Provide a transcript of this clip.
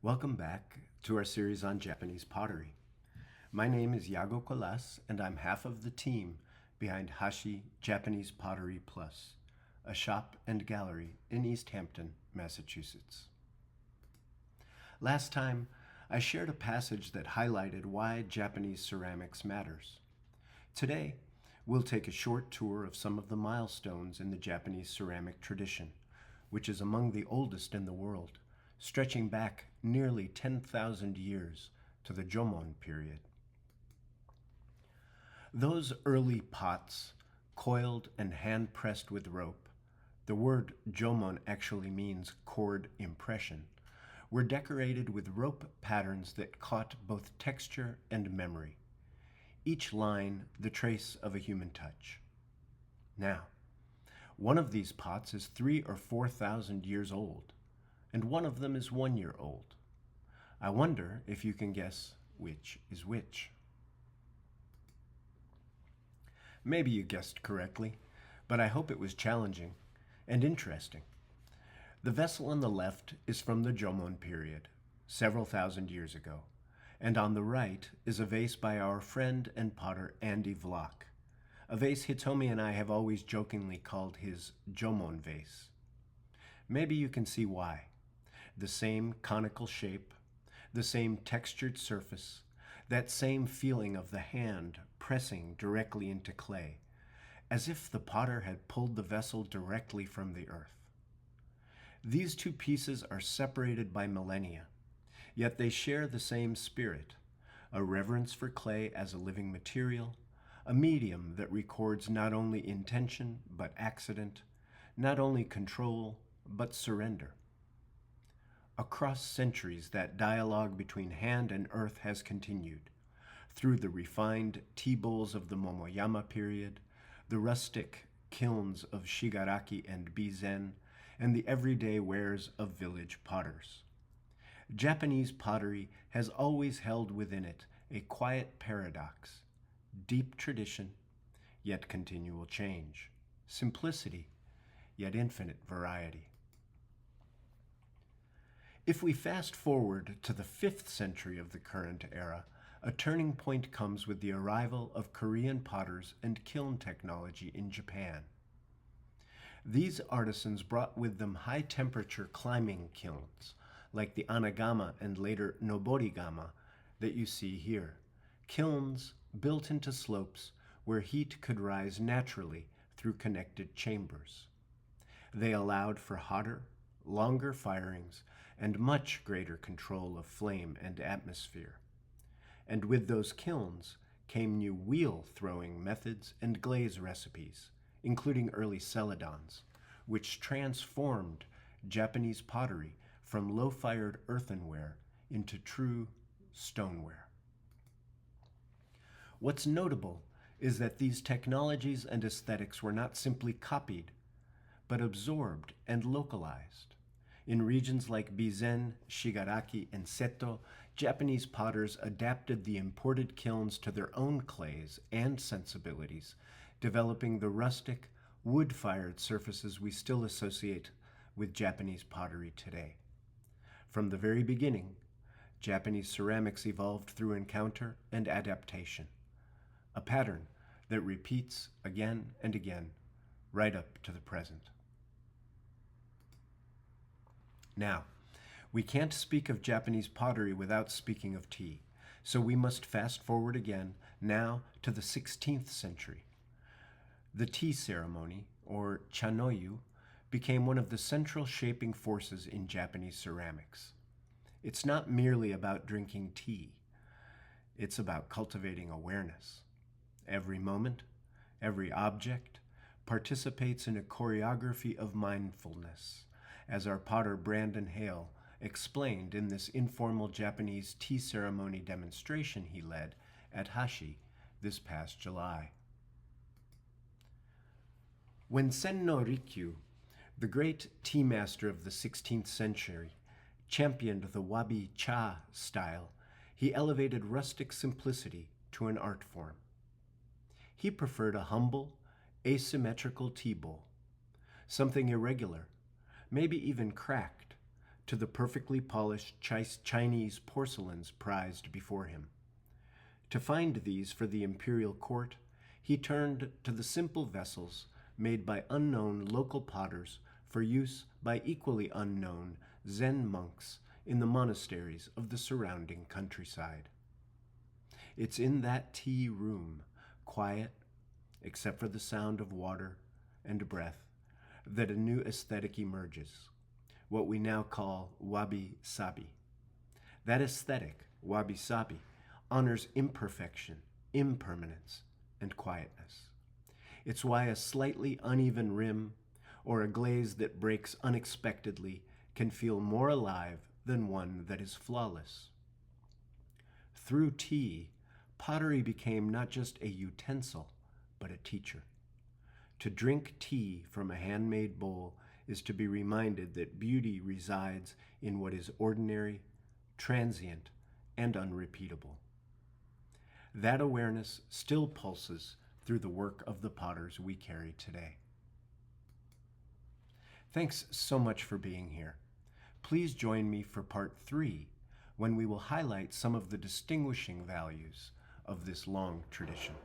Welcome back to our series on Japanese pottery. My name is Yago Colas, and I'm half of the team behind Hashi Japanese Pottery Plus, a shop and gallery in Easthampton, Massachusetts. Last time, I shared a passage that highlighted why Japanese ceramics matters. Today, we'll take a short tour of some of the milestones in the Japanese ceramic tradition, which is among the oldest in the world, stretching back nearly 10,000 years to the Jōmon period. Those early pots, coiled and hand-pressed with rope, the word Jōmon actually means cord impression, were decorated with rope patterns that caught both texture and memory, each line the trace of a human touch. Now, one of these pots is 3,000 or 4,000 years old, and one of them is 1 year old. I wonder if you can guess which is which. Maybe you guessed correctly, but I hope it was challenging and interesting. The vessel on the left is from the Jōmon period, several thousand years ago, and on the right is a vase by our friend and potter Andy Vlock, a vase Hitomi and I have always jokingly called his Jōmon vase. Maybe you can see why. The same conical shape, the same textured surface, that same feeling of the hand pressing directly into clay, as if the potter had pulled the vessel directly from the earth. These two pieces are separated by millennia, yet they share the same spirit, a reverence for clay as a living material, a medium that records not only intention but accident, not only control but surrender. Across centuries, that dialogue between hand and earth has continued, through the refined tea bowls of the Momoyama period, the rustic kilns of Shigaraki and Bizen, and the everyday wares of village potters. Japanese pottery has always held within it a quiet paradox, deep tradition, yet continual change, simplicity, yet infinite variety. If we fast forward to the 5th century of the current era, a turning point comes with the arrival of Korean potters and kiln technology in Japan. These artisans brought with them high-temperature climbing kilns, like the Anagama and later Noborigama that you see here, kilns built into slopes where heat could rise naturally through connected chambers. They allowed for hotter, longer firings and much greater control of flame and atmosphere. And with those kilns came new wheel-throwing methods and glaze recipes, including early celadons, which transformed Japanese pottery from low-fired earthenware into true stoneware. What's notable is that these technologies and aesthetics were not simply copied, but absorbed and localized. In regions like Bizen, Shigaraki, and Seto, Japanese potters adapted the imported kilns to their own clays and sensibilities, developing the rustic, wood-fired surfaces we still associate with Japanese pottery today. From the very beginning, Japanese ceramics evolved through encounter and adaptation, a pattern that repeats again and again, right up to the present. Now, we can't speak of Japanese pottery without speaking of tea, so we must fast forward again now to the 16th century. The tea ceremony, or chanoyu, became one of the central shaping forces in Japanese ceramics. It's not merely about drinking tea. It's about cultivating awareness. Every moment, every object, participates in a choreography of mindfulness, as our potter Brandon Hale explained in this informal Japanese tea ceremony demonstration he led at Hashi this past July. When Senno Rikyu, the great tea master of the 16th century, championed the wabi-cha style, he elevated rustic simplicity to an art form. He preferred a humble, asymmetrical tea bowl, something irregular, maybe even cracked, to the perfectly polished Chinese porcelains prized before him. To find these for the imperial court, he turned to the simple vessels made by unknown local potters for use by equally unknown Zen monks in the monasteries of the surrounding countryside. It's in that tea room, quiet, except for the sound of water and breath, that a new aesthetic emerges, what we now call wabi-sabi. That aesthetic, wabi-sabi, honors imperfection, impermanence, and quietness. It's why a slightly uneven rim or a glaze that breaks unexpectedly can feel more alive than one that is flawless. Through tea, pottery became not just a utensil, but a teacher. To drink tea from a handmade bowl is to be reminded that beauty resides in what is ordinary, transient, and unrepeatable. That awareness still pulses through the work of the potters we carry today. Thanks so much for being here. Please join me for part 3, when we will highlight some of the distinguishing values of this long tradition.